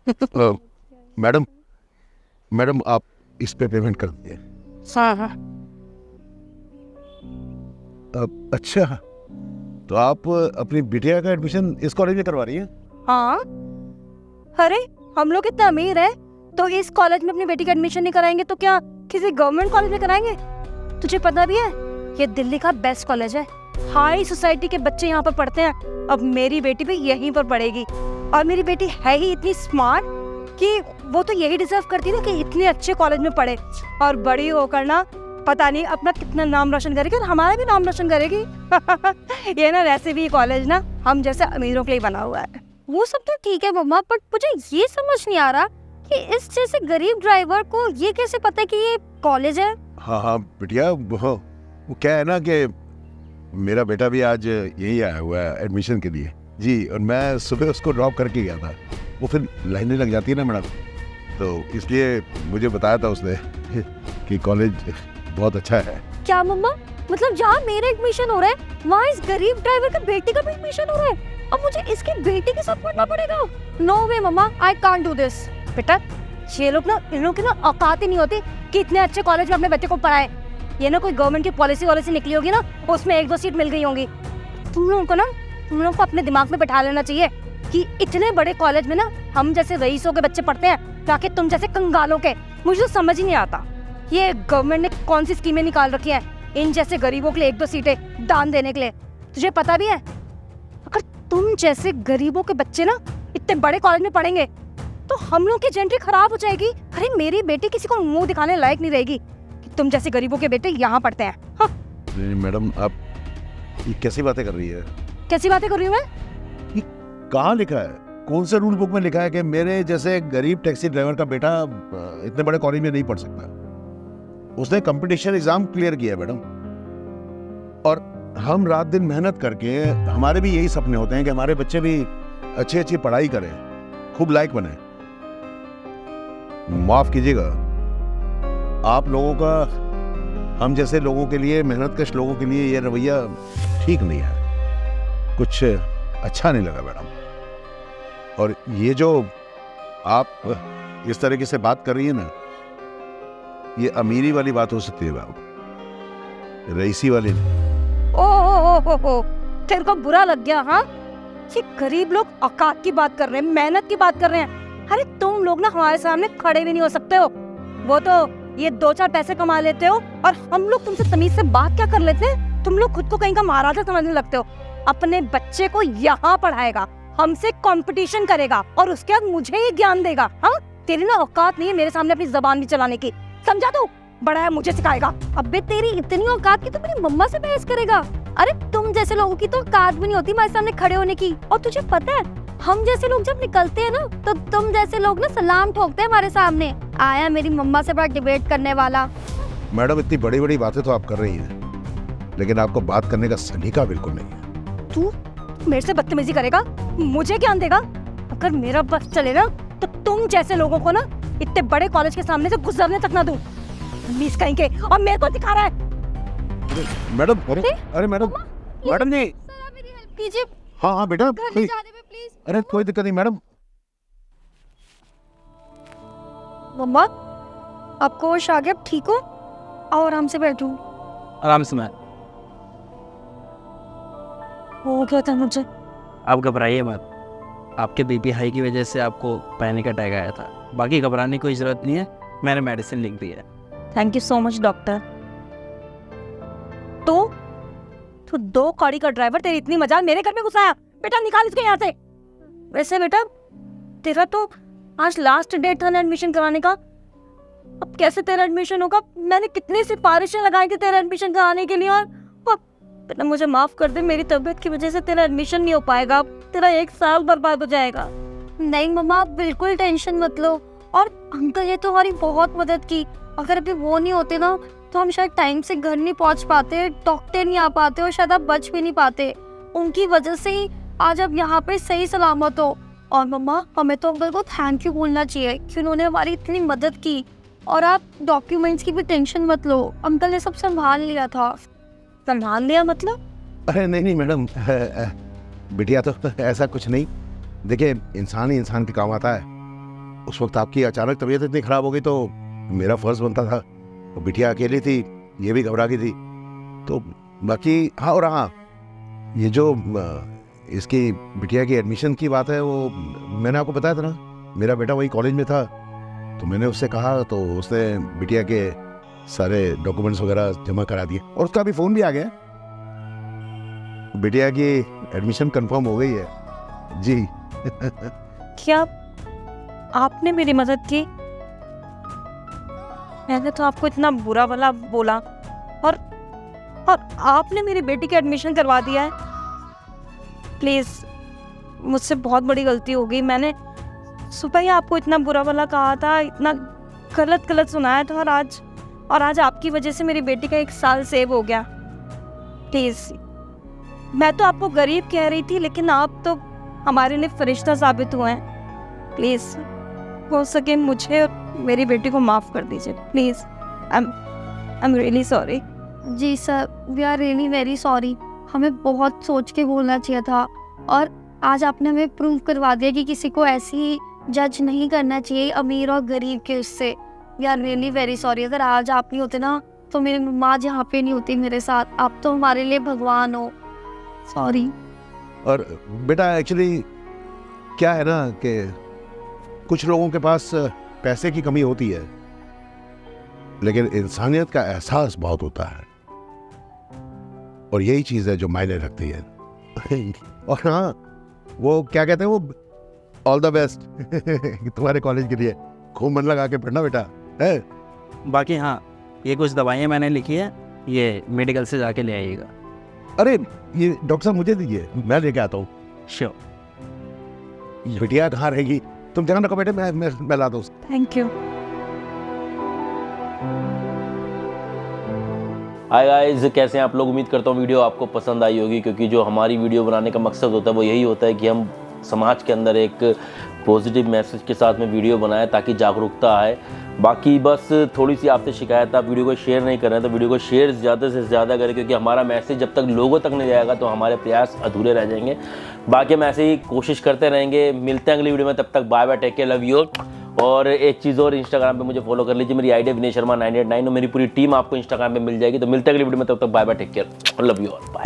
Madam madam आप इस पे पेमेंट कर दीजिए। हाँ। अच्छा, तो आप अपनी बिटिया का एडमिशन इस कॉलेज में करवा रही हैं? हाँ, अरे हम लोग इतने अमीर हैं तो इस कॉलेज में अपनी बेटी का एडमिशन नहीं कराएंगे तो क्या किसी गवर्नमेंट कॉलेज में कराएंगे? तुझे पता भी है ये दिल्ली का बेस्ट कॉलेज है, हाई सोसाइटी के बच्चे यहाँ पर पढ़ते हैं। अब मेरी बेटी भी यहीं पर पढ़ेगी और मेरी बेटी है ही इतनी स्मार्ट कि वो तो यही डिजर्व करती है ना कि इतने अच्छे कॉलेज में पढ़े और बड़ी होकर ना पता नहीं अपना कितना नाम रोशन करेगी और हमारा भी नाम रोशन करेगी। ये ना वैसे भी कॉलेज ना हम जैसे अमीरों के लिए बना हुआ है। वो सब तो ठीक है मम्मा, बट मुझे ये समझ नहीं आ रहा कि इस जैसे गरीब ड्राइवर को ये कैसे पता है कि ये कॉलेज है? हाँ बिटिया, वो क्या है ना कि मेरा बेटा भी आज यही आया हुआ है एडमिशन के लिए जी, और मैं सुबह उसको ड्रॉप करके गया था। वो फिर लाइनें लग जाती है ना मैडम, तो इसलिए मुझे बताया था उसने कि कॉलेज बहुत अच्छा है। क्या मम्मा, मतलब जहाँ मेरा एडमिशन हो रहा है वहाँ इस गरीब ड्राइवर के बेटे का भी एडमिशन हो रहा है? अब मुझे इसके बेटे के साथ पढ़ना पड़ेगा? No way mama, I can't do this. बेटा ये लोग ना, इन लोग की ना औकात ही नहीं होती कि इतने अच्छे कॉलेज में अपने बच्चे को पढ़ाए। ये ना कोई गवर्नमेंट की पॉलिसी निकली होगी ना, उसमें 1-2 सीट मिल गई होंगी। तुम लोगों को अपने दिमाग में बैठा लेना चाहिए कि इतने बड़े कॉलेज में ना हम जैसे रईसों के बच्चे पढ़ते हैं ताकि तुम जैसे कंगालों के। मुझे तो समझ ही नहीं आता ये गवर्नमेंट ने कौन सी स्कीमें निकाल रखी हैं इन जैसे गरीबों के लिए 1-2 सीटें दान देने के लिए। तुझे पता भी है अगर तुम जैसे गरीबों के बच्चे ना इतने बड़े कॉलेज में पढ़ेंगे तो हम लोग की जेंट्री खराब हो जाएगी। अरे मेरी बेटी किसी को मुंह दिखाने लायक नहीं रहेगी कि तुम जैसे गरीबों के बेटे यहाँ पढ़ते हैं। हाँ। नहीं मैडम, आप ये कैसी बातें कर रही है? कैसी बातें कर रही हूँ मैं? ये कहाँ लिखा है, कौन से रूल बुक में लिखा है कि मेरे जैसे गरीब टैक्सी ड्राइवर का बेटा इतने बड़े कॉलेज में नहीं पढ़ सकता? उसने कंपटीशन एग्जाम क्लियर किया है मैडम, और हम रात दिन मेहनत करके, हमारे भी यही सपने होते हैं कि हमारे बच्चे भी अच्छी पढ़ाई करें, खूब लायक बने। माफ कीजिएगा, आप लोगों का हम जैसे लोगों के लिए, मेहनतकश लोगों के लिए ये रवैया ठीक नहीं है, कुछ अच्छा नहीं लगा मैडम। और ये जो आप इस तरीके से बात कर रही है ना, ये अमीरी वाली बात हो सकती है मैम, रईसी वाली नहीं। ओ, तेरे को बुरा लग गया? हाँ, ये गरीब लोग औकात की बात कर रहे हैं, मेहनत की बात कर रहे हैं। अरे तुम लोग ना हमारे सामने खड़े भी नहीं हो सकते हो। वो तो ये 2-4 पैसे कमा लेते हो और हम लोग तुमसे तमीज से बात क्या कर लेते हैं? तुम लोग खुद को कहीं का महाराजा समझने लगते हो। अपने बच्चे को यहाँ पढ़ाएगा, हमसे कंपटीशन करेगा और उसके बाद मुझे ही ज्ञान देगा। हाँ, तेरी ना औकात नहीं है मेरे सामने अपनी जबान भी चलाने की, समझा? तू बड़ा है, मुझे सिखाएगा। अबे तेरी इतनी औकात की तो मेरी मम्मा से बहस करेगा? अरे तुम जैसे लोगों की तो औकात भी नहीं होती हमारे सामने खड़े होने की। और तुझे पता है हम जैसे लोग जब निकलते हैं ना तो तुम जैसे लोग ना सलाम ठोकते हैं हमारे सामने। आया मेरी मम्मा से बड़ा डिबेट करने वाला। मैडम इतनी बड़ी बड़ी बातें तो आप कर रही हैं, लेकिन आपको बात करने का सलीका बिल्कुल नहीं है। तू मेरे से बदतमीजी करेगा, मुझे ज्ञान देगा? अगर मेरा बस चले ना तो तुम जैसे लोगों को ना इतने बड़े कॉलेज के सामने से गुजरने तक ना दूं। मिस कहीं के, और मेरे को दिखा रहा है। मैडम, अरे मैडम, मैडम जी मेरी हेल्प कीजिए। हाँ बेटा, प्लीज। अरे कोई दिक्कत नहीं मैडम। मम्मा आपको होश आ गया? अब ठीक हो? आओ आराम से बैठो। आराम से मैं। हो क्या था मुझे? आप घबराइए मत, आपके बीपी हाई की वजह से आपको पैनिक अटैक आया था। बाकी घबराने की कोई ज़रूरत नहीं है, मैंने मेडिसिन लिख दी है। Thank you so much doctor. तो 2 कौड़ी का ड्राइवर तेरी इतनी मजाल मेरे घर में घुसाया? बेटा निकाल इसको यहाँ से। वैसे बेटा तेरा तो आज लास्ट डेट था ना एडमिशन कराने का, अब कैसे तेरा एडमिशन होगा? मैंने कितनी सिफारिशें लगाई थी तेरा एडमिशन कराने के लिए, और बेटा मुझे माफ कर दे, मेरी तबीयत की वजह से तेरा एडमिशन नहीं हो पाएगा, तेरा 1 साल बर्बाद हो जाएगा। नहीं मम्मा आप बिल्कुल टेंशन मत लो। और अंकल ये तो हमारी बहुत मदद की, अगर अभी वो नहीं होते ना तो हम शायद टाइम से घर नहीं पहुंच पाते, डॉक्टर नहीं आ पाते और शायद आप बच भी नहीं पाते। उनकी वजह से ही आज आप यहाँ पे सही सलामत हो। और मम्मा हमें तो अंकल को थैंक यू बोलना चाहिए कि उन्होंने हमारी इतनी मदद की। और आप डॉक्यूमेंट्स की भी टेंशन मत लो, अंकल ने सब संभाल लिया था। संभाल लिया मतलब? अरे नहीं मैडम, बिटिया तो ऐसा कुछ नहीं। देखिए इंसान ही इंसान के काम आता है, उस वक्त आपकी अचानक तबीयत इतनी ख़राब हो गई तो मेरा फ़र्ज़ बनता था। वो बिटिया अकेली थी, ये भी घबरा गई थी। तो बाकी हाँ, और हाँ, ये जो इसकी बिटिया की एडमिशन की बात है, वो मैंने आपको बताया था ना, मेरा बेटा वही कॉलेज में था, तो मैंने उससे कहा तो उसने बिटिया के सारे डॉक्यूमेंट्स वगैरह जमा करा दिए और उसका अभी फ़ोन भी आ गया। बिटिया की एडमिशन कंफर्म हो गई है जी। क्या आपने मेरी मदद की? मैंने तो आपको इतना बुरा भला बोला और आपने मेरी बेटी की एडमिशन करवा दिया है। प्लीज़, मुझसे बहुत बड़ी गलती हो गई। मैंने सुबह ही आपको इतना बुरा भला कहा था, इतना गलत सुनाया था और आज आपकी वजह से मेरी बेटी का 1 साल सेव हो गया। प्लीज़, मैं तो आपको गरीब कह रही थी, लेकिन आप तो हमारे लिए फरिश्ता साबित हुए हैं। प्लीज़, हो सके मुझे और मेरी बेटी को माफ़ कर दीजिए। Please, I am really sorry. जी sir, we are really very sorry. हमें बहुत सोच के बोलना चाहिए था और आज आपने हमें प्रूव करवा दिया कि किसी को ऐसी जज नहीं करना चाहिए अमीर और गरीब के उससे। We are really very sorry. अगर आज आप नहीं होते ना तो मेरी माँ यहाँ पे नहीं होती मेरे साथ। आप तो हमारे लिए भगवान हो। सॉरी। और बेटा एक्चुअली क्या है ना कि कुछ लोगों के पास पैसे की कमी होती है, लेकिन इंसानियत का एहसास बहुत होता है और यही चीज़ है जो मायने रखती है। और हाँ, वो क्या कहते हैं, वो ऑल द बेस्ट तुम्हारे कॉलेज के लिए। खूब मन लगा के पढ़ना बेटा है। बाकी हाँ, ये कुछ दवाइयाँ मैंने लिखी है, ये मेडिकल से जाके ले आइएगा। अरे ये डॉक्टर साहब मुझे दीजिए, मैं लेके आता हूँ। श्योर। बिटिया कहाँ रहेगी, तुम ध्यान रखो बेटे, मैं ला दूँ। Thank you. हाय गाइस, कैसे हैं आप लोग? उम्मीद करता हूँ वीडियो आपको पसंद आई होगी, क्योंकि जो हमारी वीडियो बनाने का मकसद होता है वो यही होता है कि हम समाज के अंदर एक पॉजिटिव मैसेज के साथ में वीडियो बनाएं ताकि जागरूकता आए। बाकी बस थोड़ी सी आपसे शिकायत है, आप वीडियो को शेयर नहीं कर रहे हैं तो वीडियो को शेयर ज़्यादा से ज़्यादा करें, क्योंकि हमारा मैसेज जब तक लोगों तक नहीं जाएगा तो हमारे प्रयास अधूरे रह जाएंगे। बाकी हम ऐसे ही कोशिश करते रहेंगे। मिलते हैं अगली वीडियो में, तब तक bye bye, take care, love you. और एक चीज़ और, इंस्टाग्राम पे मुझे फॉलो कर लीजिए, मेरी आईडी विनय शर्मा 989 और मेरी पूरी टीम आपको इंस्टाग्राम पे मिल जाएगी। तो मिलते हैं अगली वीडियो में, तब तक bye bye, take care, love you all, bye.